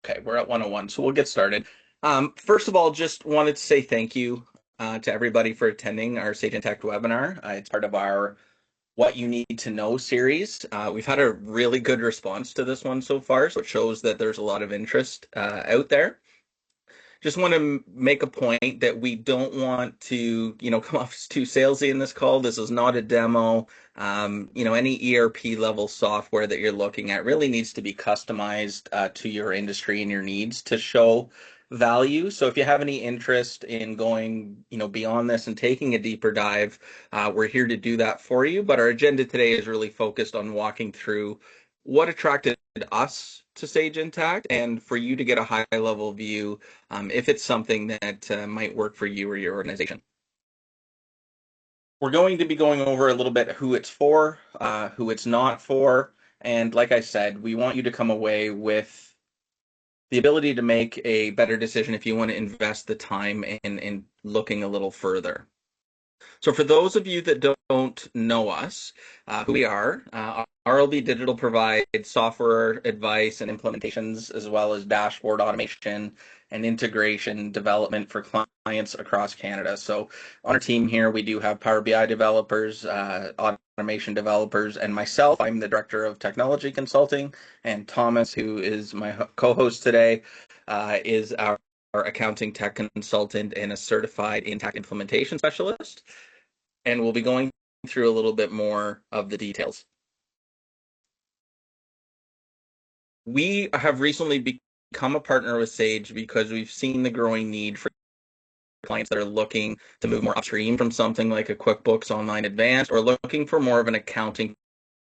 Okay, we're at 101, so we'll get started. First of all, just wanted to say thank you to everybody for attending our Sage Intacct webinar. It's part of our What You Need to Know series. We've had a really good response to this one so far, so it shows that there's a lot of interest out there. Just want to make a point that we don't want to, come off as too salesy in this call. This is not a demo. Any ERP level software that you're looking at really needs to be customized to your industry and your needs to show value. So if you have any interest in going, beyond this and taking a deeper dive, we're here to do that for you. But our agenda today is really focused on walking through what attracted us to Sage Intacct and for you to get a high level view if it's something that might work for you or your organization. We're going to be going over a little bit who it's for, who it's not for, and like I said, we want you to come away with the ability to make a better decision if you want to invest the time in looking a little further. So for those of you that don't know us, who we are, RLB Digital provides software advice and implementations, as well as dashboard automation and integration development for clients across Canada. So on our team here, we do have Power BI developers, automation developers, and myself. I'm the Director of Technology Consulting, and Thomas, who is my co-host today, is our accounting tech consultant and a certified Intacct implementation specialist. And we'll be going through a little bit more of the details. We have recently become a partner with Sage because we've seen the growing need for clients that are looking to move more upstream from something like a QuickBooks Online Advanced, or looking for more of an accounting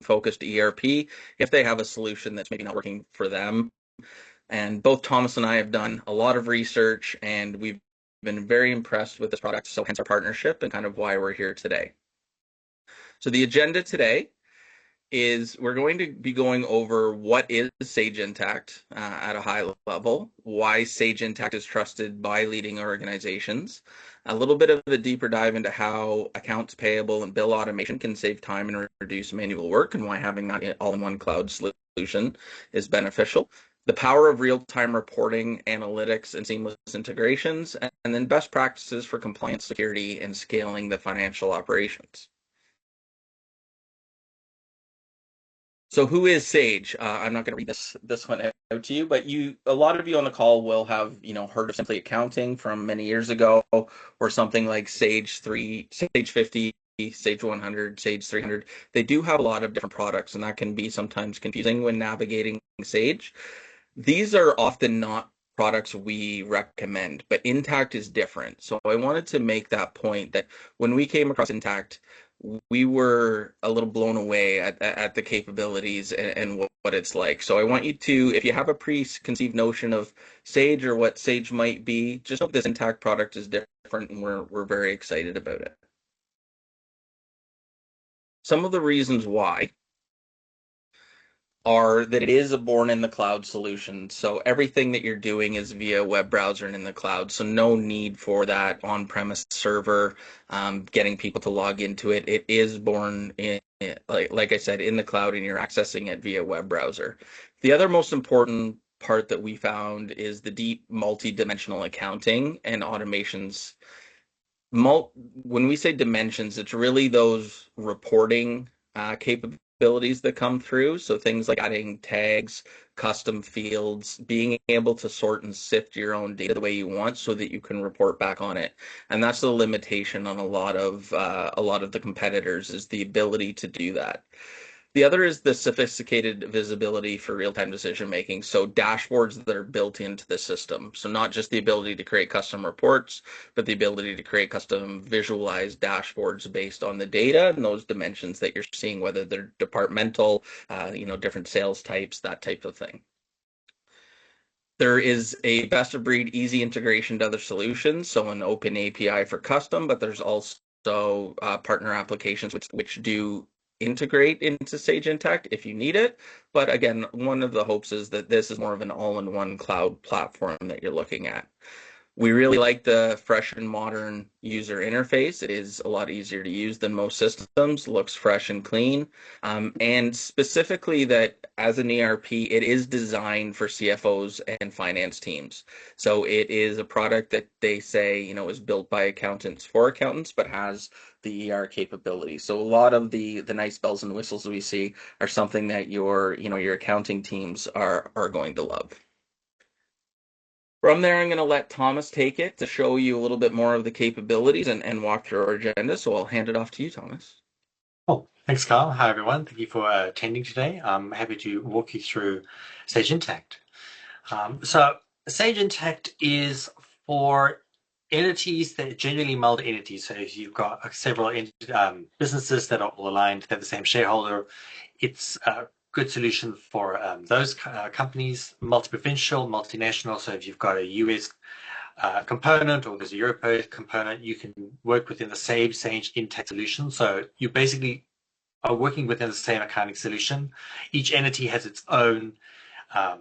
focused ERP if they have a solution that's maybe not working for them. And both Thomas and I have done a lot of research, and we've been very impressed with this product, so hence our partnership and kind of why we're here today. So the agenda today is we're going to be going over what is Sage Intacct at a high level, why Sage Intacct is trusted by leading organizations, a little bit of a deeper dive into how accounts payable and bill automation can save time and reduce manual work, and why having that all-in-one cloud solution is beneficial, the power of real-time reporting, analytics, and seamless integrations, and then best practices for compliance, security, and scaling the financial operations. So who is Sage? I'm not going to read this one out to you, but a lot of you on the call will have heard of Simply Accounting from many years ago, or something like Sage 3, Sage 50, Sage 100, Sage 300. They do have a lot of different products, and that can be sometimes confusing when navigating Sage. These are often not products we recommend, but Intacct is different. So I wanted to make that point that when we came across Intacct, we were a little blown away at the capabilities and what it's like. So I want you to, if you have a preconceived notion of Sage or what Sage might be, just know this Intacct product is different, and we're very excited about it. Some of the reasons why are that it is a born in the cloud solution. So everything that you're doing is via web browser and in the cloud. So no need for that on-premise server, getting people to log into it. It is born in, like I said, in the cloud, and you're accessing it via web browser. The other most important part that we found is the deep multi-dimensional accounting and automations. When we say dimensions, it's really those reporting capabilities that come through. So things like adding tags, custom fields, being able to sort and sift your own data the way you want so that you can report back on it. And that's the limitation on a lot of the competitors, is the ability to do that. The other is the sophisticated visibility for real-time decision making. So dashboards that are built into the system. So not just the ability to create custom reports, but the ability to create custom visualized dashboards based on the data and those dimensions that you're seeing, whether they're departmental, different sales types, that type of thing. There is a best of breed easy integration to other solutions, so an open API for custom, but there's also partner applications which do integrate into Sage Intacct if you need it. But again, one of the hopes is that this is more of an all-in-one cloud platform that you're looking at. We really like the fresh and modern user interface. It is a lot easier to use than most systems, looks fresh and clean. And specifically that as an ERP, it is designed for CFOs and finance teams. So it is a product that they say, is built by accountants for accountants, but has the ER capability. So a lot of the nice bells and whistles we see are something that your accounting teams are going to love. From there, I'm going to let Thomas take it to show you a little bit more of the capabilities and walk through our agenda. So I'll hand it off to you, Thomas. Oh, thanks, Carl. Hi, everyone. Thank you for attending today. I'm happy to walk you through Sage Intacct. So Sage Intacct is for entities that are generally multi-entities. So if you've got several businesses that are all aligned, they have the same shareholder, it's a good solution for those companies, multi-provincial, multinational. So if you've got a US component or there's a European component, you can work within the same Sage Intacct solution. So you basically are working within the same accounting solution. Each entity has its own uh,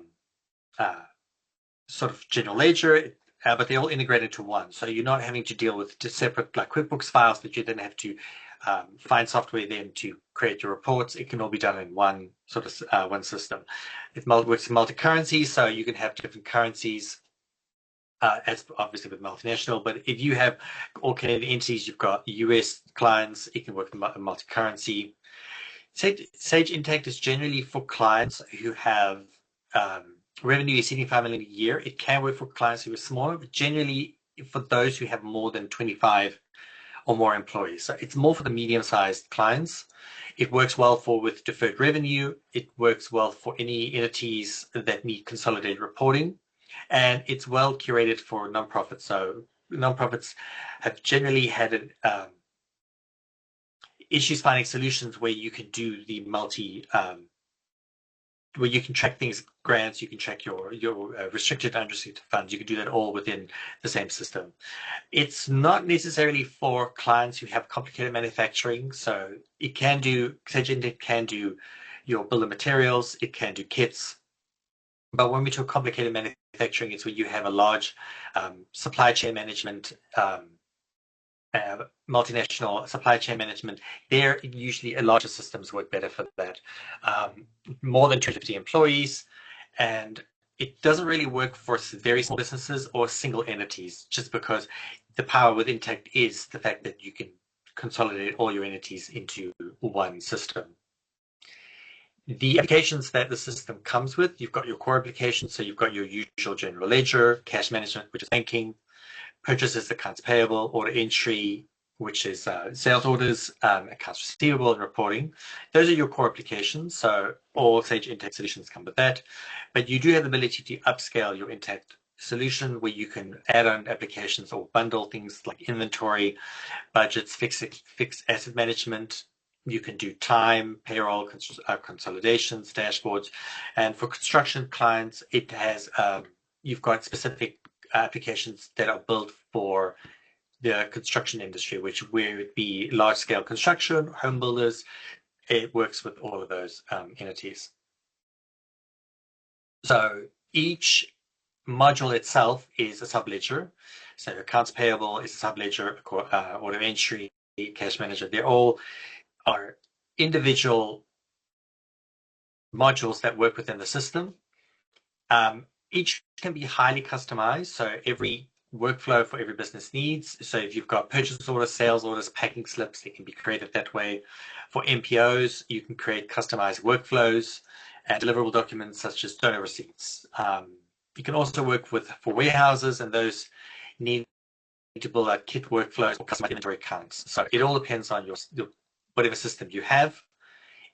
sort of general ledger, but they all integrate into one. So you're not having to deal with separate like QuickBooks files that you then have to find software then to create your reports. It can all be done in one sort of one system. It works multi-currency, so you can have different currencies. As obviously with multinational, but if you have all Canadian entities, you've got US clients, it can work in multi-currency. Sage Intacct is generally for clients who have revenue exceeding 5 million a year. It can work for clients who are smaller, but generally for those who have more than 25 or more employees. So it's more for the medium-sized clients. It works well with deferred revenue. It works well for any entities that need consolidated reporting. And it's well curated for nonprofits. So nonprofits have generally had issues finding solutions where you can do the where you can track things, grants, you can track your restricted and unrestricted funds. You can do that all within the same system. It's not necessarily for clients who have complicated manufacturing. So it can do, Sage Intacct can do your bill of materials, it can do kits. But when we talk complicated manufacturing, it's where you have a large supply chain management, multinational supply chain management. There, usually larger systems work better for that. More than 250 employees, and it doesn't really work for very small businesses or single entities, just because the power with Intacct is the fact that you can consolidate all your entities into one system. The applications that the system comes with, you've got your core applications, so you've got your usual general ledger, cash management, which is banking, purchases, accounts payable, order entry, which is sales orders, accounts receivable, and reporting. Those are your core applications. So all Sage Intacct solutions come with that. But you do have the ability to upscale your Intacct solution where you can add on applications or bundle things like inventory, budgets, fixed asset management. You can do time, payroll, consolidations, dashboards. And for construction clients, it has you've got specific applications that are built for the construction industry, which would be large-scale construction, home builders. It works with all of those entities. So each module itself is a subledger. So accounts payable is a subledger, order entry, cash manager. They all are individual modules that work within the system. Each can be highly customized. So every workflow for every business needs. So if you've got purchase orders, sales orders, packing slips, they can be created that way. For MPOs, you can create customized workflows and deliverable documents such as donor receipts. You can also work for warehouses, and those need to build out kit workflows or customized inventory accounts. So it all depends on your whatever system you have.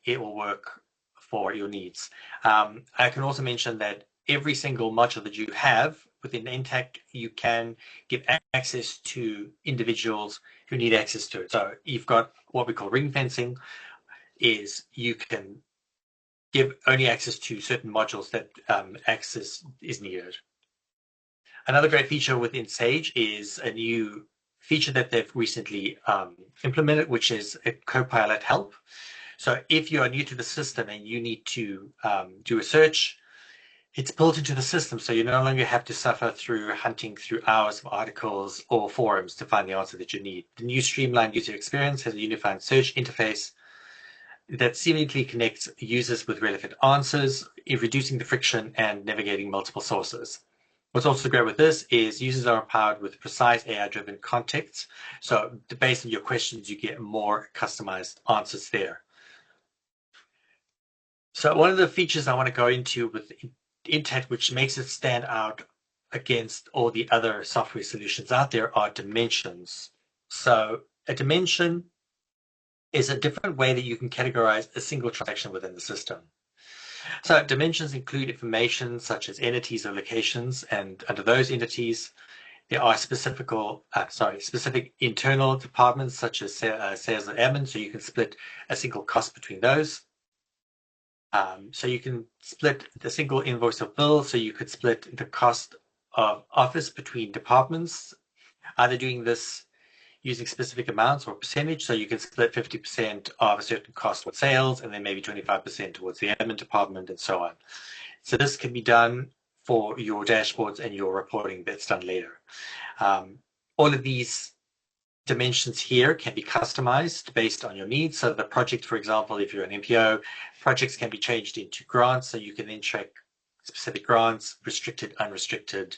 It will work for your needs. I can also mention that every single module that you have within Intacct, you can give access to individuals who need access to it. So you've got what we call ring fencing, is you can give only access to certain modules that access is needed. Another great feature within Sage is a new feature that they've recently implemented, which is a Copilot help. So if you are new to the system and you need to do a search, It's built into the system, so you no longer have to suffer through hunting through hours of articles or forums to find the answer that you need. The new streamlined user experience has a unified search interface that seamlessly connects users with relevant answers, reducing the friction and navigating multiple sources. What's also great with this is users are empowered with precise AI-driven context. So based on your questions, you get more customized answers there. So one of the features I want to go into with Intacct, which makes it stand out against all the other software solutions out there, are dimensions. So a dimension is a different way that you can categorize a single transaction within the system. So dimensions include information such as entities or locations, and under those entities, there are specific internal departments such as sales and admin, so you can split a single cost between those. So you can split the single invoice or bill, so you could split the cost of office between departments, either doing this using specific amounts or percentage. So you can split 50% of a certain cost with sales and then maybe 25% towards the admin department and so on. So this can be done for your dashboards and your reporting that's done later. All of these dimensions here can be customized based on your needs. So the project, for example, if you're an MPO, projects can be changed into grants, so you can then check specific grants, restricted, unrestricted,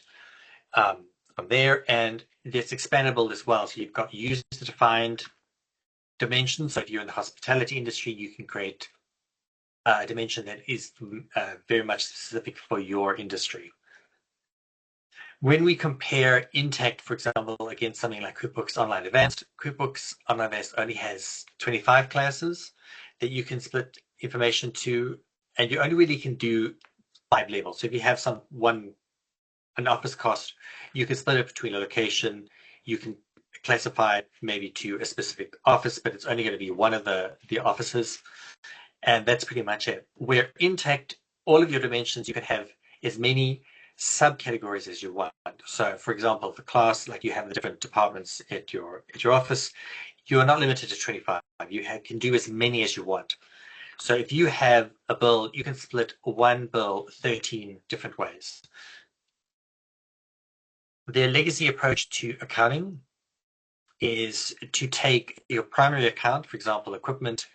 from there. And it's expandable as well. So you've got user-defined dimensions. So if you're in the hospitality industry, you can create a dimension that is very much specific for your industry. When we compare Intacct, for example, against something like QuickBooks Online Advanced, QuickBooks Online Advanced only has 25 classes that you can split information to, and you only really can do 5 levels. So if you have an office cost, you can split it between a location, you can classify it maybe to a specific office, but it's only going to be one of the offices, and that's pretty much it. Where Intacct, all of your dimensions, you can have as many subcategories as you want. So for example, for class, like you have the different departments at your office, you are not limited to 25. You can do as many as you want. So if you have a bill, you can split one bill 13 different ways. Their legacy approach to accounting is to take your primary account, for example, equipment,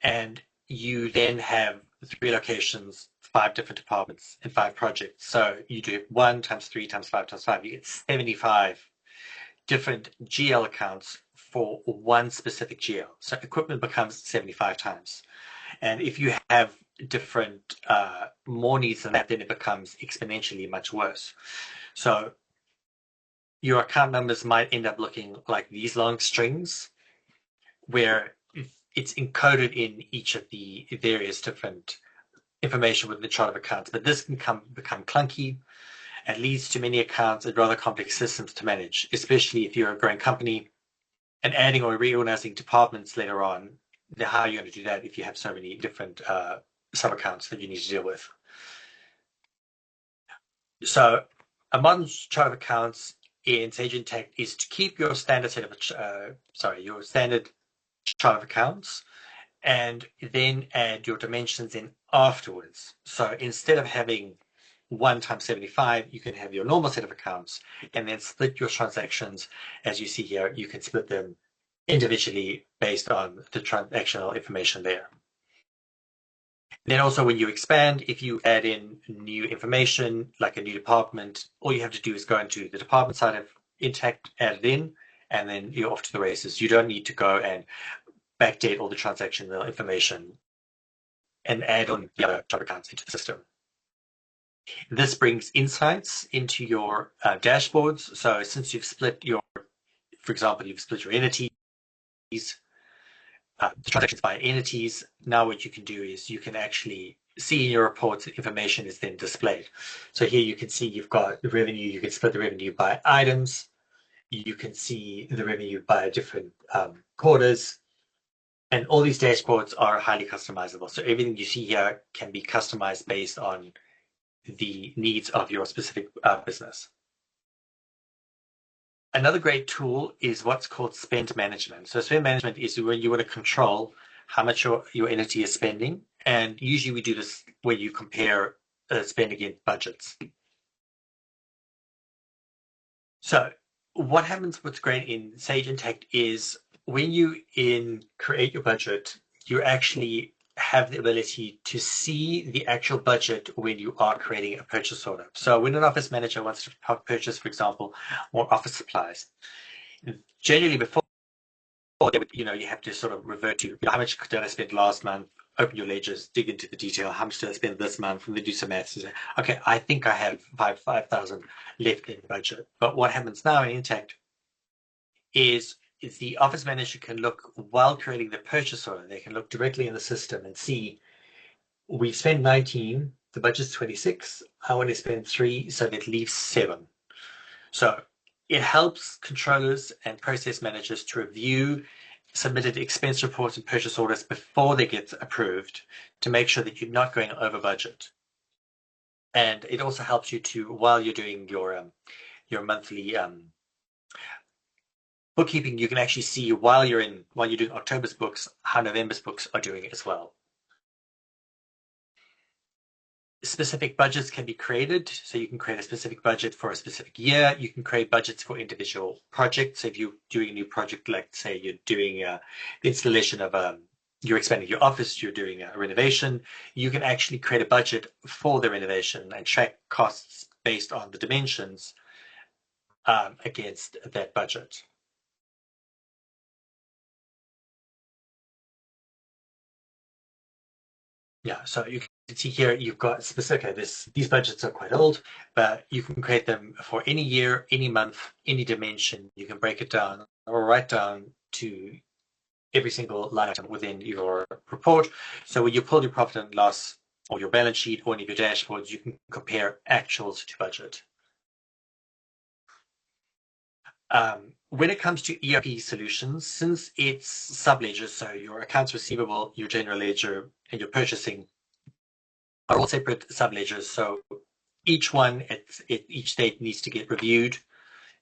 and you then have 3 locations, 5 different departments and 5 projects. So you do 1 times 3 times 5 times 5. You get 75 different GL accounts for one specific GL. So equipment becomes 75 times. And if you have different more needs than that, then it becomes exponentially much worse. So your account numbers might end up looking like these long strings where it's encoded in each of the various different information within the chart of accounts. But this can become clunky and leads to many accounts and rather complex systems to manage, especially if you're a growing company and adding or reorganizing departments later on. How are you going to do that if you have so many different sub-accounts that you need to deal with? So a modern chart of accounts in Sage Intacct is to keep your standard set of your standard chart of accounts and then add your dimensions in afterwards. So instead of having 1 times 75, you can have your normal set of accounts and then split your transactions. As you see here, you can split them individually based on the transactional information there. Then also when you expand, if you add in new information, like a new department, all you have to do is go into the department side of Intacct, add it in, and then you're off to the races. You don't need to go and backdate all the transactional information and add on the other chart accounts into the system. This brings insights into your dashboards. So since you've split for example, you've split your entities, the transactions by entities, now what you can do is you can actually see in your reports that information is then displayed. So here you can see you've got the revenue, you can split the revenue by items, you can see the revenue by different quarters, and all these dashboards are highly customizable. So everything you see here can be customized based on the needs of your specific business. Another great tool is what's called spend management. So spend management is where you want to control how much your entity is spending. And usually we do this where you compare spend against budgets. So what happens, what's great in Sage Intacct is when you create your budget, you actually have the ability to see the actual budget when you are creating a purchase order. So when an office manager wants to purchase, for example, more office supplies, generally before they would, you have to sort of revert to how much did I spend last month, open your ledgers, dig into the detail, how much did I spend this month, and then do some maths and say, okay, I think I have 5,000 left in the budget. But what happens now in Intacct is the office manager can look while creating the purchase order, they can look directly in the system and see we spent 19, the budget's 26, I want to spend 3, so that leaves 7. So it helps controllers and process managers to review submitted expense reports and purchase orders before they get approved to make sure that you're not going over budget. And it also helps you to, while you're doing your monthly bookkeeping, you can actually see while you're doing October's books, how November's books are doing as well. Specific budgets can be created. So you can create a specific budget for a specific year. You can create budgets for individual projects. So if you're doing a new project, like say you're doing the installation of you're expanding your office, you're doing a renovation, you can actually create a budget for the renovation and track costs based on the dimensions against that budget. Yeah, so you can see here you've got specific, these budgets are quite old, but you can create them for any year, any month, any dimension. You can break it down or write down to every single line item within your report. So when you pull your profit and loss or your balance sheet or any of your dashboards, you can compare actuals to budget. When it comes to ERP solutions, since it's sub-ledgers, so your accounts receivable, your general ledger, and your purchasing are all separate sub-ledgers. So each one at each date needs to get reviewed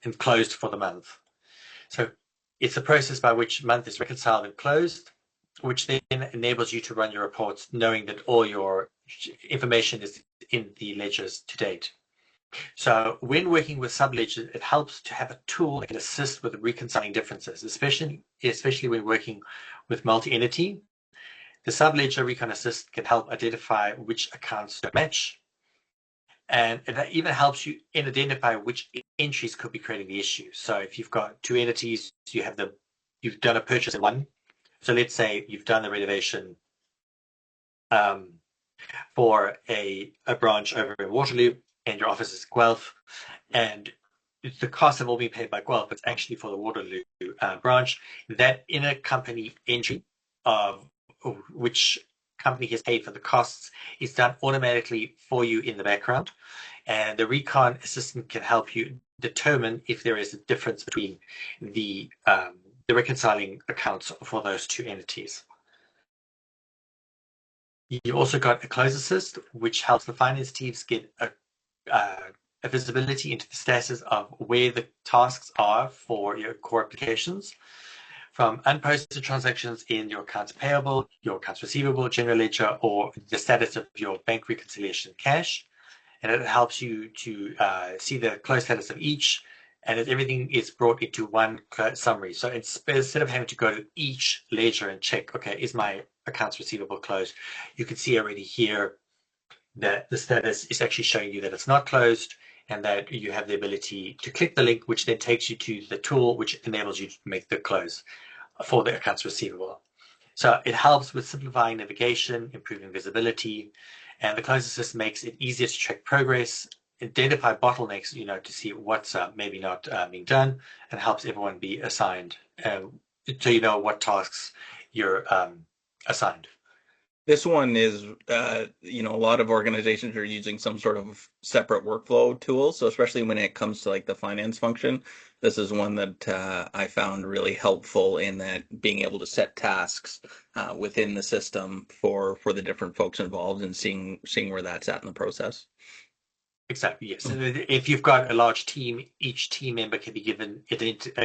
and closed for the month. So it's a process by which month is reconciled and closed, which then enables you to run your reports knowing that all your information is in the ledgers to date. So when working with sub-ledgers, it helps to have a tool that can assist with reconciling differences, especially when working with multi-entity. The sub-ledger Recon Assist can help identify which accounts don't match, and it even helps you identify which entries could be creating the issue. So if you've got 2 entities, you've done a purchase in one. So let's say you've done the renovation for a branch over in Waterloo, and your office is Guelph, and the costs have all been paid by Guelph. It's actually for the Waterloo branch. That intercompany entry of which company has paid for the costs is done automatically for you in the background, and the Recon Assistant can help you determine if there is a difference between the reconciling accounts for those 2 entities. You've also got a Close Assist, which helps the finance teams get a visibility into the status of where the tasks are for your core applications, from unposted transactions in your accounts payable, your accounts receivable, general ledger, or the status of your bank reconciliation cash. And it helps you to see the close status of each, and everything is brought into one summary. So instead of having to go to each ledger and check, okay, is my accounts receivable closed? You can see already here that the status is actually showing you that it's not closed, and that you have the ability to click the link, which then takes you to the tool, which enables you to make the close for the accounts receivable. So it helps with simplifying navigation, improving visibility, and the Close Assist makes it easier to track progress, identify bottlenecks, to see what's maybe not being done, and helps everyone be assigned, so you know what tasks you're assigned. This one is, a lot of organizations are using some sort of separate workflow tool. So especially when it comes to like the finance function, this is one that I found really helpful in that being able to set tasks within the system for the different folks involved and seeing where that's at in the process. Exactly, yes. So if you've got a large team, each team member can be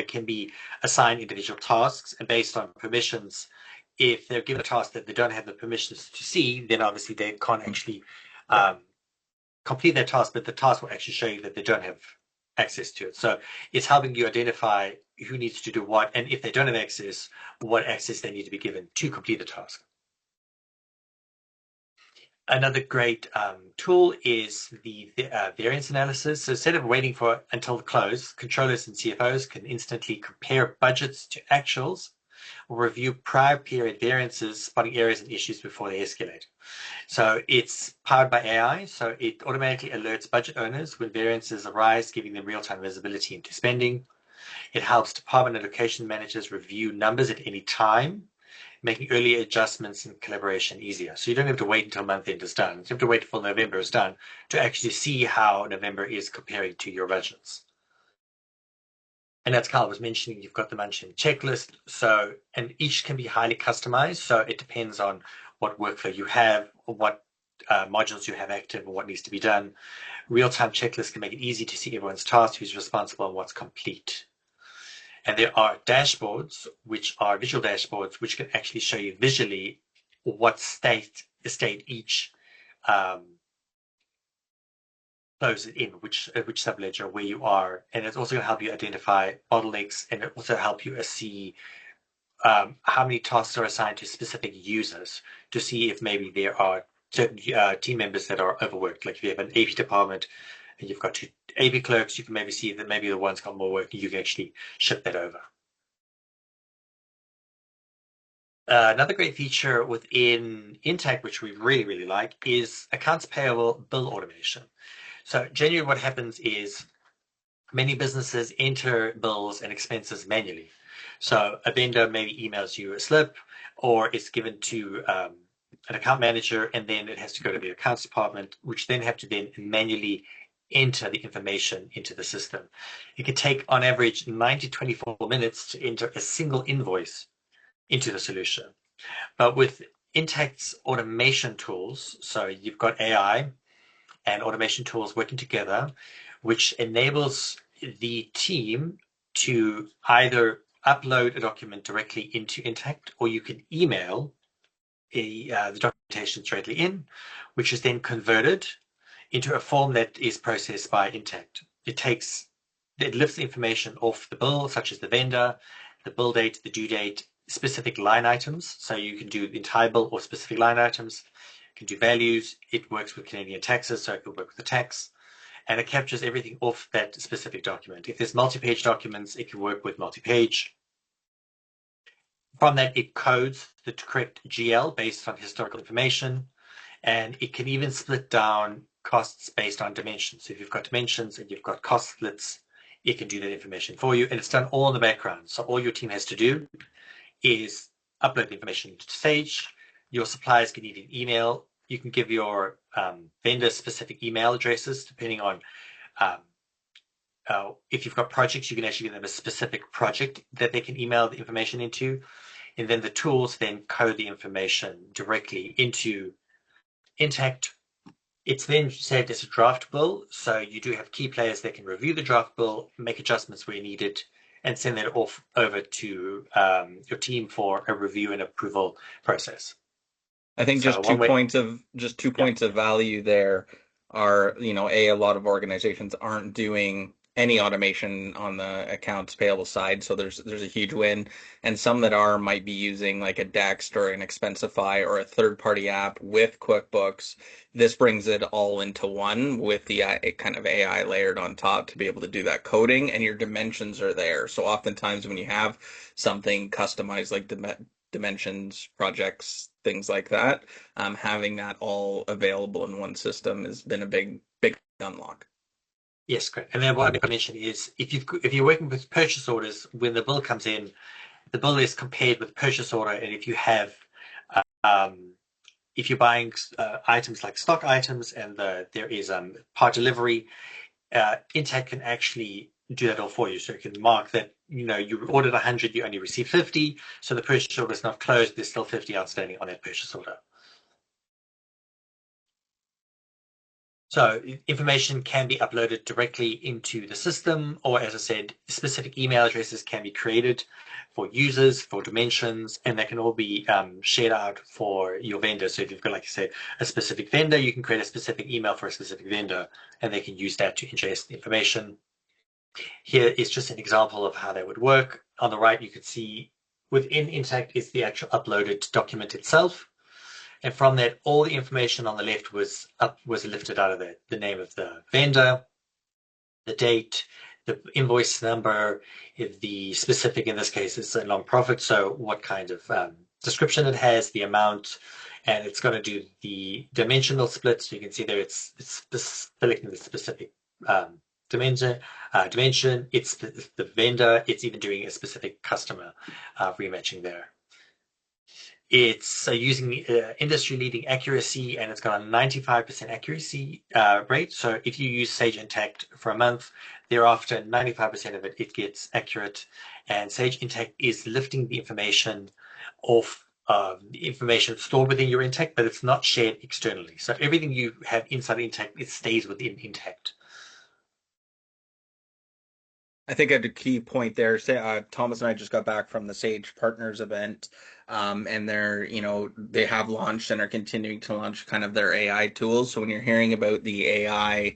can be assigned individual tasks, and based on permissions, if they're given a task that they don't have the permissions to see, then obviously they can't actually complete their task, but the task will actually show you that they don't have access to it. So it's helping you identify who needs to do what, and if they don't have access, what access they need to be given to complete the task. Another great tool is the variance analysis. So instead of waiting for until the close, controllers and CFOs can instantly compare budgets to actuals or review prior period variances, spotting errors and issues before they escalate. So it's powered by AI, so it automatically alerts budget owners when variances arise, giving them real-time visibility into spending. It helps department and location managers review numbers at any time, making early adjustments and collaboration easier. So you don't have to wait until month end is done. You have to wait until November is done to actually see how November is comparing to your budgets. And as Carl was mentioning, you've got the mentioned checklist. So, and each can be highly customized. So it depends on what workflow you have, or what modules you have active, or what needs to be done. Real-time checklists can make it easy to see everyone's task, who's responsible, and what's complete. And there are dashboards, which are visual dashboards, which can actually show you visually what state each closes in, which subledger, where you are. And it's also going to help you identify bottlenecks, and it also help you see how many tasks are assigned to specific users to see if maybe there are certain team members that are overworked. Like if you have an AP department and you've got 2 AP clerks, you can maybe see that maybe the one's got more work and you can actually shift that over. Another great feature within Intacct, which we really, really like, is accounts payable bill automation. So generally what happens is many businesses enter bills and expenses manually. So a vendor maybe emails you a slip, or it's given to an account manager, and then it has to go to the accounts department, which then have to then manually enter the information into the system. It can take on average 9 to 24 minutes to enter a single invoice into the solution. But with Intacct's automation tools, so you've got AI and automation tools working together, which enables the team to either upload a document directly into Intacct, or you can email the documentation directly in, which is then converted into a form that is processed by Intacct. It lifts the information off the bill, such as the vendor, the bill date, the due date, specific line items. So you can do the entire bill or specific line items. You can do values. It works with Canadian taxes, so it will work with the tax. And it captures everything off that specific document. If there's multi-page documents, it can work with multi-page. From that, it codes the correct GL based on historical information, and it can even split down costs based on dimensions. So if you've got dimensions and you've got cost splits, it can do that information for you, and it's done all in the background. So all your team has to do is upload the information to Sage. Your suppliers can even email. You can give your vendor specific email addresses depending on if you've got projects, you can actually give them a specific project that they can email the information into, and then the tools then code the information directly into Intacct. It's then saved as a draft bill, so you do have key players that can review the draft bill, make adjustments where needed, and send that off over to your team for a review and approval process. I think So just one way, two yeah, points of value there are, a lot of organizations aren't doing any automation on the accounts payable side, so there's a huge win. And some that are might be using like a Dext or an Expensify or a third-party app with QuickBooks. This brings it all into one with the kind of AI layered on top to be able to do that coding, and your dimensions are there. So oftentimes when you have something customized like dimensions, projects, things like that. Having that all available in one system has been a big unlock. yes, correct. And then what I mentioned is if you're working with purchase orders, when the bill comes in, the bill is compared with purchase order, and if you have um, if you're buying items like stock items and there is part delivery, Intacct can actually do that all for you. So it can mark that, you ordered 100, you only received 50. So the purchase order is not closed. There's still 50 outstanding on that purchase order. So information can be uploaded directly into the system, or as I said, specific email addresses can be created for users, for dimensions, and that can all be shared out for your vendor. So if you've got, like I said, a specific vendor, you can create a specific email for a specific vendor, and they can use that to ingest the information. Here is just an example of how that would work. On the right, you can see within Intacct is the actual uploaded document itself. And from that, all the information on the left was lifted out of the name of the vendor, the date, the invoice number, the specific, in this case, it's a non-profit, so what kind of description it has, the amount, and it's going to do the dimensional split. So you can see there it's selecting the specific dimension, it's the vendor, it's even doing a specific customer rematching there. It's using industry-leading accuracy, and it's got a 95% accuracy rate. So if you use Sage Intacct for a month, thereafter 95% of it gets accurate. And Sage Intacct is lifting the information off the information stored within your Intacct, but it's not shared externally. So everything you have inside Intacct, it stays within Intacct. I think a key point there. Say, Thomas and I just got back from the Sage Partners event, and they have launched and are continuing to launch kind of their AI tools. So when you're hearing about the AI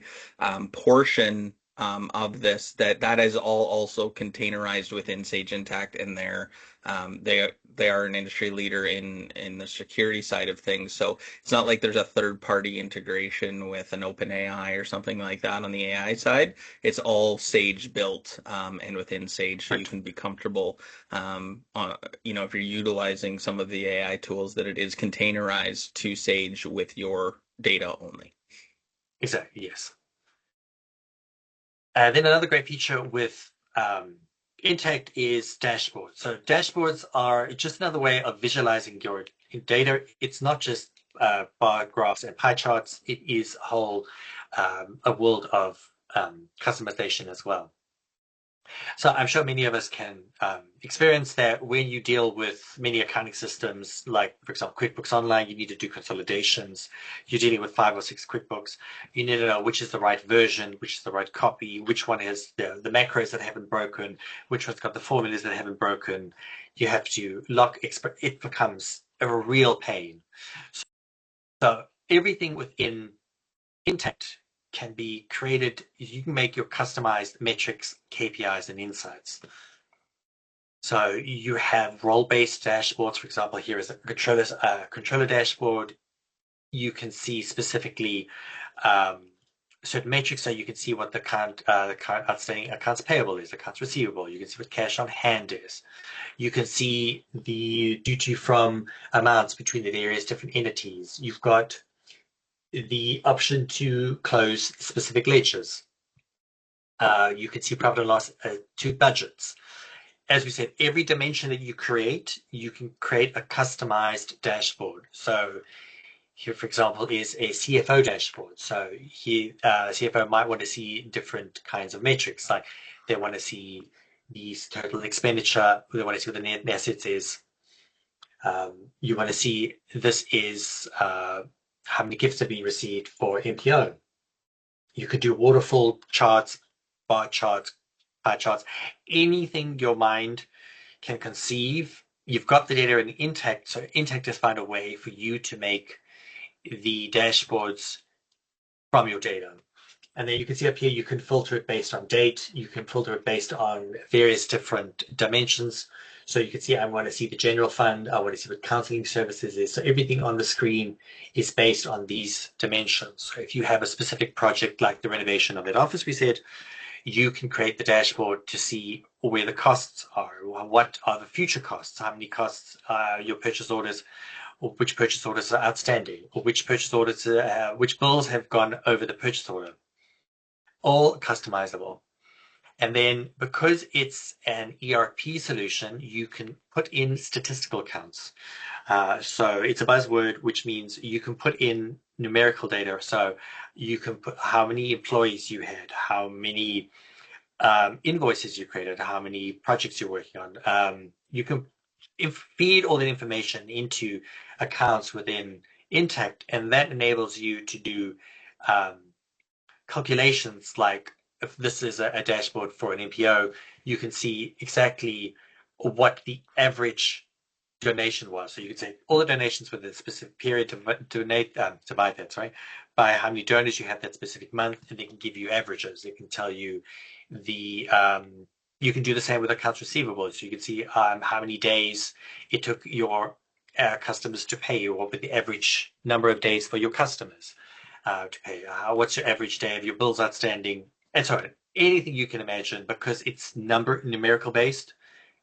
portion of this, that is all also containerized within Sage Intacct, and they are an industry leader in the security side of things. So it's not like there's a third party integration with an open AI or something like that on the AI side. It's all Sage built, and within Sage, so you Right. can be comfortable, if you're utilizing some of the AI tools, that it is containerized to Sage with your data only. Exactly, yes. And then another great feature with Intacct is dashboards. So dashboards are just another way of visualizing your data. It's not just bar graphs and pie charts. It is a world of customization as well. So I'm sure many of us can experience that when you deal with many accounting systems, like, for example, QuickBooks Online, you need to do consolidations. You're dealing with 5 or 6 QuickBooks. You need to know which is the right version, which is the right copy, which one has the macros that haven't broken, which one's got the formulas that haven't broken. You have to it becomes a real pain. So everything within Intacct can be created. You can make your customized metrics, KPIs, and insights. So you have role-based dashboards. For example, here is a controller dashboard. You can see specifically certain metrics, so you can see what the current outstanding accounts payable is, accounts receivable. You can see what cash on hand is. You can see the due to from amounts between the various different entities. You've got the option to close specific ledgers. You can see profit and loss to budgets. As we said, every dimension that you create, you can create a customized dashboard. So here, for example, is a CFO dashboard. So here, CFO might want to see different kinds of metrics, like they want to see the total expenditure, they want to see what the net assets is. You want to see this is how many gifts have been received for MPO. You could do waterfall charts, bar charts, pie charts, anything your mind can conceive. You've got the data in Intacct, so Intacct has found a way for you to make the dashboards from your data. And then you can see up here, you can filter it based on date. You can filter it based on various different dimensions. So you can see, I want to see the general fund. I want to see what counseling services is. So everything on the screen is based on these dimensions. So if you have a specific project like the renovation of that office, we said, you can create the dashboard to see where the costs are. What are the future costs? How many costs are your purchase orders, or which purchase orders are outstanding, or which purchase orders, which bills have gone over the purchase order. All customizable. And then because it's an ERP solution, you can put in statistical counts. So it's a buzzword, which means you can put in numerical data. So you can put how many employees you had, how many invoices you created, how many projects you're working on. You can feed all that information into accounts within Intacct, and that enables you to do calculations like if this is a dashboard for an MPO, you can see exactly what the average donation was. So you could say all the donations within a specific period to donate to buy that, right? By how many donors you have that specific month, and they can give you averages. They can tell you the you can do the same with accounts receivable. So you can see how many days it took your customers to pay you, what were the average number of days for your customers to pay. What's your average day of your bills outstanding, and so on. Anything you can imagine, because it's numerical based.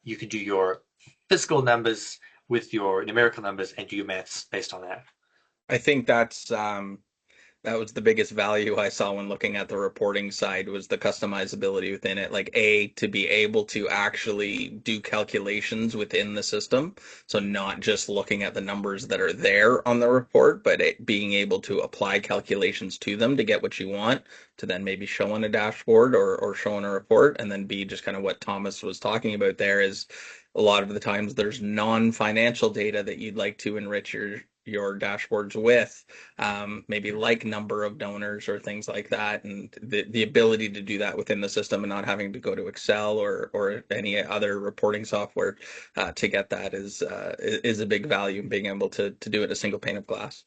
You can do your physical numbers with your numerical numbers and do your maths based on that. I think that was the biggest value I saw when looking at the reporting side was the customizability within it. Like to be able to actually do calculations within the system. So not just looking at the numbers that are there on the report, but being able to apply calculations to them to get what you want to then maybe show on a dashboard or show on a report. And then be just kind of what Thomas was talking about there is a lot of the times there's non-financial data that you'd like to enrich your dashboards with, maybe like number of donors or things like that, and the ability to do that within the system and not having to go to Excel or any other reporting software to get that is a big value in being able to do it in a single pane of glass.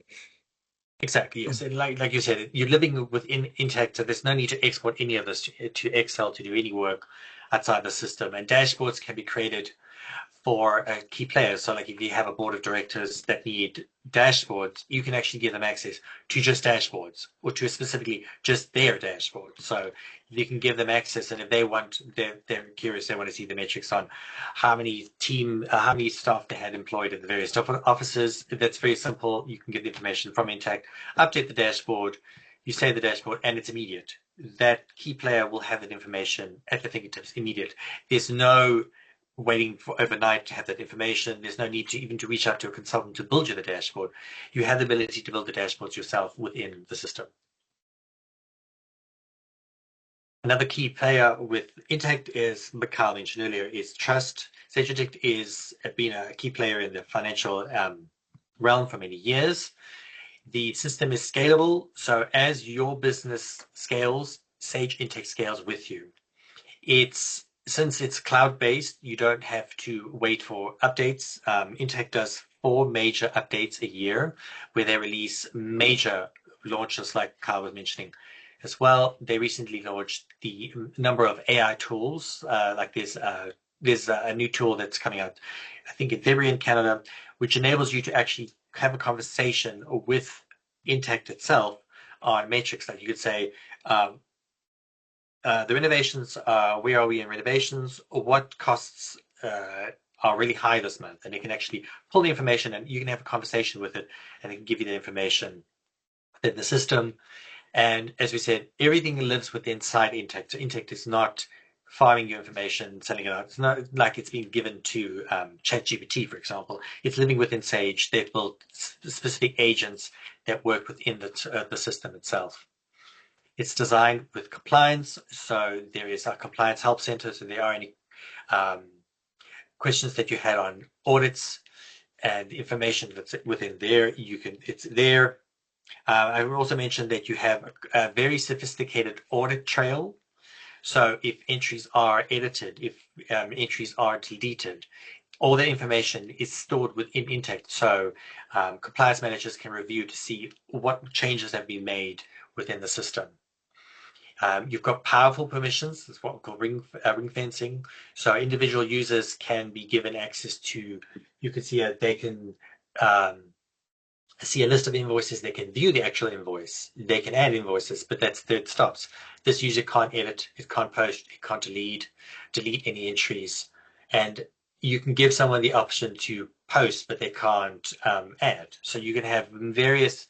Exactly, yes. And like you said, you're living within Intacct, so there's no need to export any of this to Excel to do any work outside the system. And dashboards can be created for key players. So like if you have a board of directors that need dashboards, you can actually give them access to just dashboards or to specifically just their dashboard. So you can give them access, and if they want, they're curious, they want to see the metrics on how many how many staff they had employed in the various offices. That's very simple. You can get the information from Intacct, update the dashboard, you save the dashboard, and it's immediate. That key player will have that information at their fingertips immediate. There's no waiting for overnight to have that information. There's no need to even to reach out to a consultant to build you the dashboard. You have the ability to build the dashboards yourself within the system. Another key player with Intacct, is Mikhail mentioned earlier, is trust. Sage Intacct is been a key player in the financial realm for many years. The system is scalable, so as your business scales, Sage Intacct scales with you. Since it's cloud-based, you don't have to wait for updates. Intacct does 4 major updates a year, where they release major launches, like Kyle was mentioning as well. They recently launched the number of AI tools. Like there's a new tool that's coming out, I think in February in Canada, which enables you to actually have a conversation with Intacct itself on metrics. Like you could say, the renovations, where are we in renovations? What costs are really high this month? And it can actually pull the information, and you can have a conversation with it, and it can give you the information within the system. And as we said, everything lives within inside Intacct. So Intacct is not farming your information, selling it out. It's not like it's being given to ChatGPT, for example. It's living within Sage. They've built specific agents that work within the system itself. It's designed with compliance, so there is a compliance help center. So there are any questions that you had on audits and information that's within there, it's there. I will also mention that you have a very sophisticated audit trail. So if entries are edited, if entries are deleted, all the information is stored within Intacct. So compliance managers can review to see what changes have been made within the system. You've got powerful permissions. That's what we call ring fencing. So individual users can be given access to, you can see they can see a list of invoices. They can view the actual invoice. They can add invoices, but that's it stops. This user can't edit, it can't post, it can't delete any entries. And you can give someone the option to post, but they can't add. So you can have various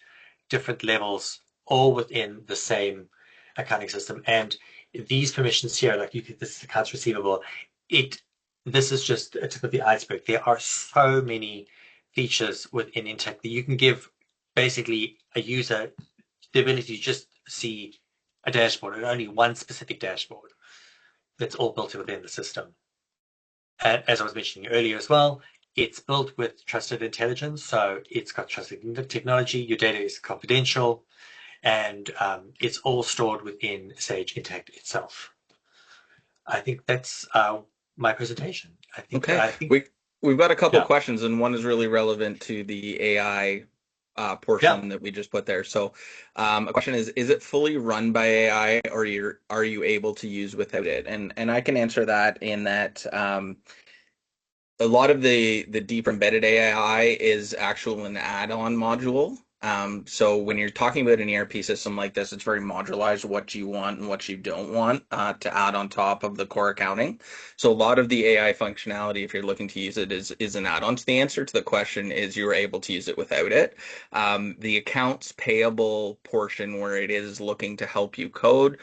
different levels all within the same accounting system. And these permissions here, like this is accounts receivable, this is just a tip of the iceberg. There are so many features within Intacct that you can give basically a user the ability to just see a dashboard, and only one specific dashboard. That's all built within the system. And as I was mentioning earlier as well, it's built with trusted intelligence. So it's got trusted technology. Your data is confidential. and it's all stored within Sage Intacct itself. I think that's my presentation. I think Okay, I think we've got a couple yeah, questions, and one is really relevant to the AI yeah. portion that we just put there. So, a question is it fully run by AI, or are you able to use without it? And I can answer that in that a lot of the deeper embedded AI is actual an add-on module. So when you're talking about an ERP system like this, it's very modularized what you want and what you don't want to add on top of the core accounting. So a lot of the AI functionality, if you're looking to use it, is an add-on. So the answer to the question is you're able to use it without it. The accounts payable portion where it is looking to help you code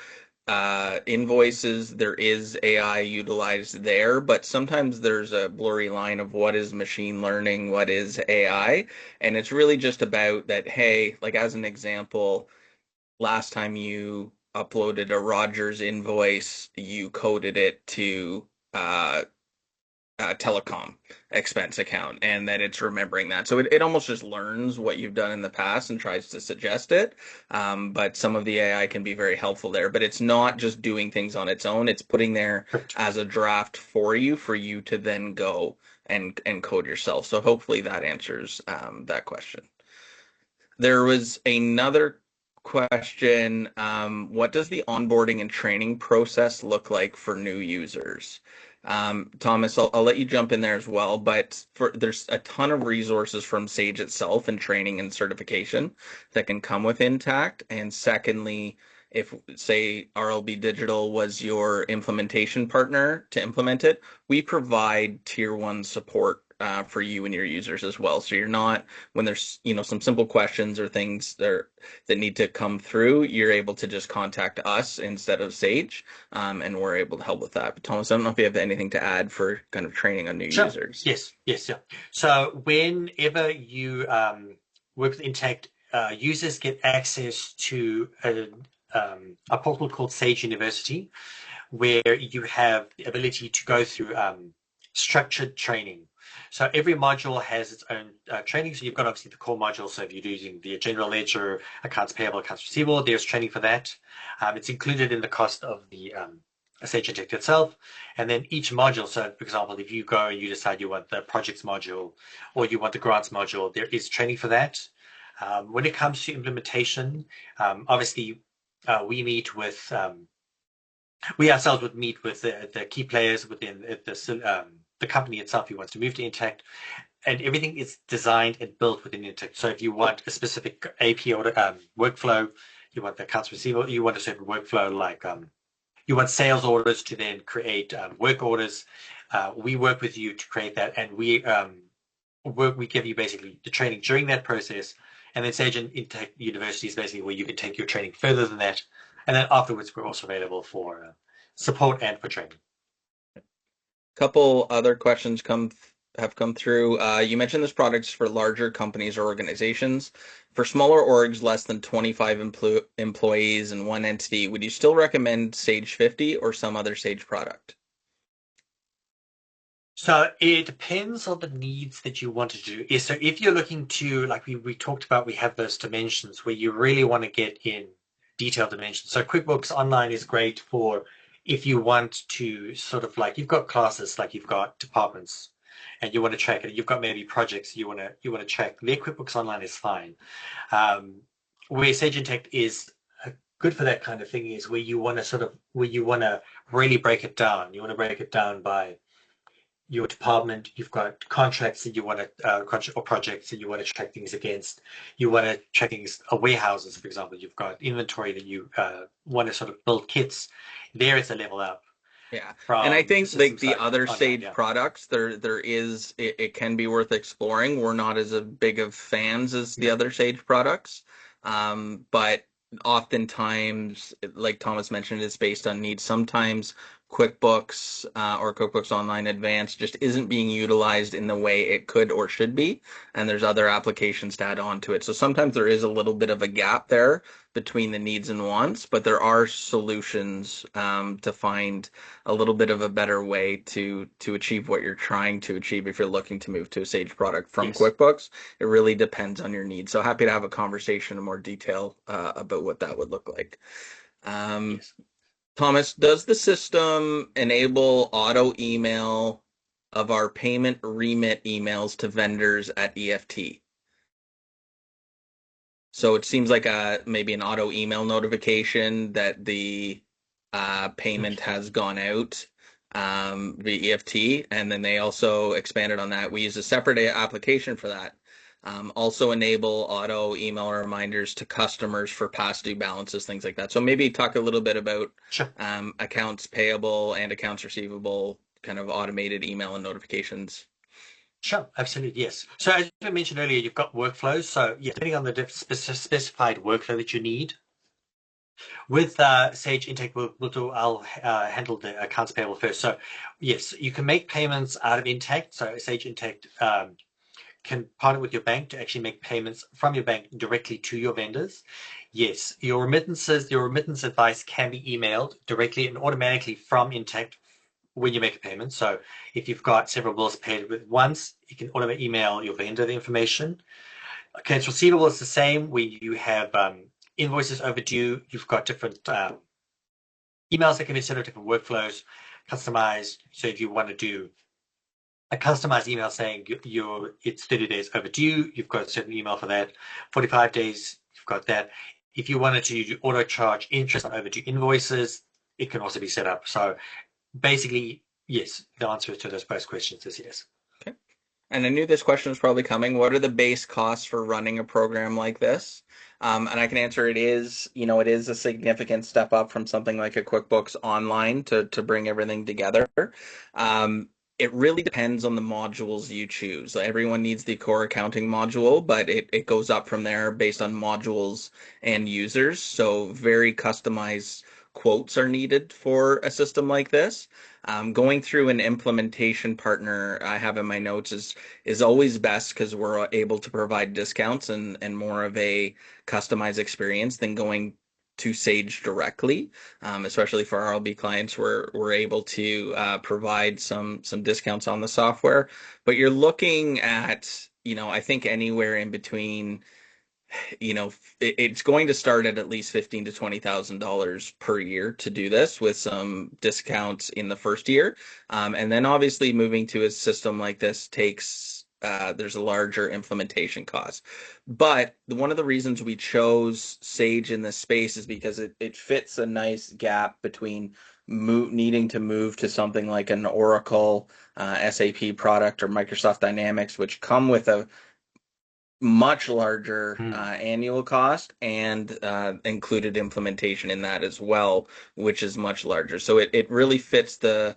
invoices, there is AI utilized there, but sometimes there's a blurry line of what is machine learning, what is AI. And it's really just about that, hey, like as an example, last time you uploaded a Rogers invoice, you coded it to telecom expense account and that it's remembering that. So it almost just learns what you've done in the past and tries to suggest it. But some of the AI can be very helpful there. But it's not just doing things on its own, it's putting there Correct. as a draft for you to then go and code yourself. So hopefully that answers that question. There was another question. What does the onboarding and training process look like for new users? Thomas, I'll let you jump in there as well, but there's a ton of resources from Sage itself and training and certification that can come with Intact. And secondly, if say RLB Digital was your implementation partner to implement it, we provide tier one support for you and your users as well. So you're not when there's some simple questions or things that need to come through, you're able to just contact us instead of Sage, and we're able to help with that. But Thomas, I don't know if you have anything to add for kind of training on new Sure. users. Yes. Yes. Yeah. So whenever you work with Intacct, users get access to a portal called Sage University, where you have the ability to go through structured training. So every module has its own training. So you've got obviously the core module. So if you're using the general ledger, accounts payable, accounts receivable, there's training for that. It's included in the cost of the Sage Intacct itself. And then each module, so for example, if you go and you decide you want the projects module or you want the grants module, there is training for that. When it comes to implementation, obviously we meet with we ourselves would meet with the key players within the company itself who wants to move to Intacct, and everything is designed and built within Intacct. So if you want a specific AP order workflow, you want the accounts receivable, you want a certain workflow like you want sales orders to then create work orders. We work with you to create that, and we give you basically the training during that process. And then Sage Intacct University is basically where you can take your training further than that. And then afterwards, we're also available for support and for training. Couple other questions have come through. You mentioned this product is for larger companies or organizations. For smaller orgs, less than 25 employees and one entity, would you still recommend Sage 50 or some other Sage product? So it depends on the needs that you want to do. So if you're looking to, like we talked about, we have those dimensions where you really want to get in detailed dimensions. So QuickBooks Online is great for if you want to sort of like you've got classes, like you've got departments, and you want to track it. You've got maybe projects you want to track. Their QuickBooks Online is fine. Um, where Sage Intacct is good for that kind of thing is where you want to really break it down. You want to break it down by your department, you've got contracts that you want to or projects that you want to track things against. You want to track things, warehouses, for example. You've got inventory that you want to sort of build kits. There is a level up Yeah. And I from the think system like the side other online. Sage Yeah, products, it can be worth exploring. We're not as a big of fans as the yeah, other Sage products. But oftentimes, like Thomas mentioned, it's based on needs. Sometimes QuickBooks or QuickBooks Online Advanced just isn't being utilized in the way it could or should be, and there's other applications to add on to it. So sometimes there is a little bit of a gap there between the needs and wants, but there are solutions to find a little bit of a better way to achieve what you're trying to achieve if you're looking to move to a Sage product from Yes. QuickBooks. It really depends on your needs. So happy to have a conversation in more detail about what that would look like. Um, Yes. Thomas, does the system enable auto email of our payment remit emails to vendors at EFT? So it seems like maybe an auto email notification that the payment Interesting. has gone out via EFT, and then they also expanded on that. We use a separate application for that. Also enable auto email reminders to customers for past due balances, things like that. So maybe talk a little bit about Sure. accounts payable and accounts receivable, kind of automated email and notifications. Sure, absolutely, yes. So as I mentioned earlier, you've got workflows. So yeah, depending on the specified workflow that you need, with Sage Intake, I'll handle the accounts payable first. So yes, you can make payments out of Intake. So Sage Intake can partner with your bank to actually make payments from your bank directly to your vendors. Yes, your remittance advice can be emailed directly and automatically from Intake when you make a payment. So if you've got several bills paid with once, you can automatically email your vendor the information. Accounts receivable is the same. When you have invoices overdue, you've got different emails that can be set up, different workflows, customized. So if you want to do a customized email saying it's 30 days overdue, you've got a certain email for that. 45 days, you've got that. If you wanted to auto charge interest on overdue invoices, it can also be set up. So basically, yes, the answer to those both questions is yes. Okay. And I knew this question was probably coming. What are the base costs for running a program like this? And I can answer it is, it is a significant step up from something like a QuickBooks Online to bring everything together. Um, it really depends on the modules you choose. Everyone needs the core accounting module, but it goes up from there based on modules and users. So very customized quotes are needed for a system like this. Going through an implementation partner I have in my notes is always best because we're able to provide discounts and more of a customized experience than going to Sage directly, especially for RLB clients. We're able to provide some discounts on the software, but you're looking at I think anywhere in between it's going to start at least $15,000 to $20,000 per year to do this with some discounts in the first year. And then obviously moving to a system like this takes there's a larger implementation cost. But one of the reasons we chose Sage in this space is because it fits a nice gap between needing to move to something like an Oracle, SAP product or Microsoft Dynamics, which come with a much larger Mm. annual cost and included implementation in that as well, which is much larger. So it really fits the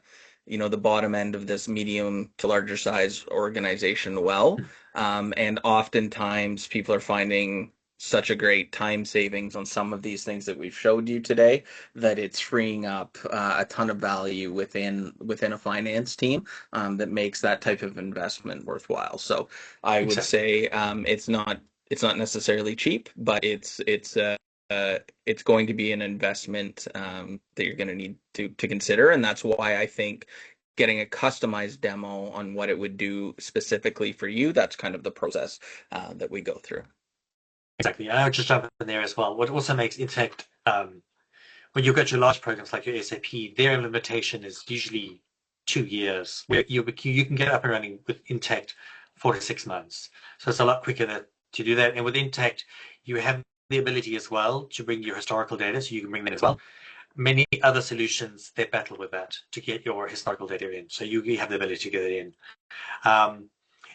bottom end of this medium to larger size organization well. And oftentimes people are finding such a great time savings on some of these things that we've showed you today that it's freeing up a ton of value within a finance team that makes that type of investment worthwhile. So I would Exactly. say it's not necessarily cheap, but it's going to be an investment that you're going to need to consider, and that's why I think getting a customized demo on what it would do specifically for you, that's kind of the process that we go through. Exactly. I would just jump in there as well. What also makes Interact, when you've got your large programs like your SAP, their implementation is usually 2 years. Where you can get up and running with Interact 4 to 6 months. So it's a lot quicker to do that. And with Interact, you have the ability as well to bring your historical data, so you can bring that as well. Many other solutions they battle with that to get your historical data in. So you have the ability to get it in. Um,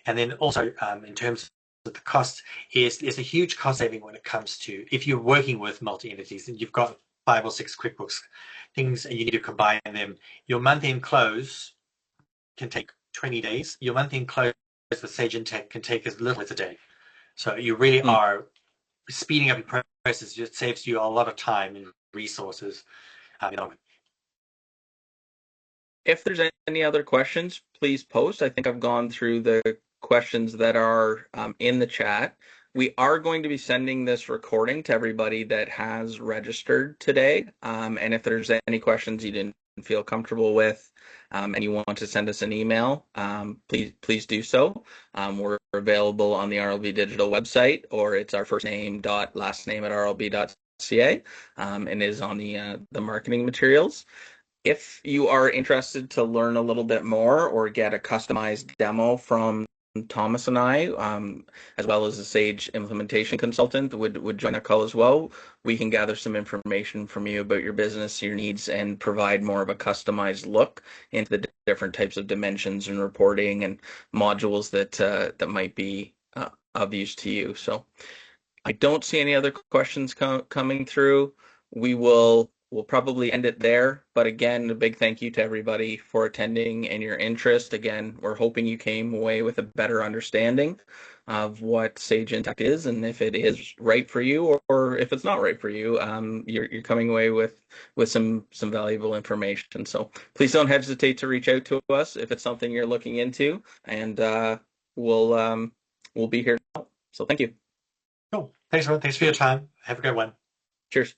and then also in terms of the cost, is a huge cost saving when it comes to if you're working with multi entities and you've got 5 or 6 QuickBooks things and you need to combine them. Your month end close can take 20 days. Your month end close with Sage Intacct can take as little as a day. So you really Hmm. are speeding up your process. It saves you a lot of time and resources. You know, If there's any other questions, please post. I think I've gone through the questions that are in the chat. We are going to be sending this recording to everybody that has registered today. And if there's any questions you didn't feel comfortable with, and you want to send us an email, please do so. We're available on the RLB Digital website, or it's our first name dot last name at rlb.ca, and is on the marketing materials. If you are interested to learn a little bit more or get a customized demo from Thomas and I, as well as a Sage implementation consultant would join a call as well, we can gather some information from you about your business, your needs, and provide more of a customized look into the different types of dimensions and reporting and modules that might be of use to you. So I don't see any other questions coming through. We'll probably end it there. But again, a big thank you to everybody for attending and your interest. Again, we're hoping you came away with a better understanding of what Sage Intacct is, and if it is right for you, or if it's not right for you, you're coming away with some valuable information. So please don't hesitate to reach out to us if it's something you're looking into, and we'll we'll be here. So thank you. Cool. Thanks, everyone. Thanks for your time. Have a good one. Cheers.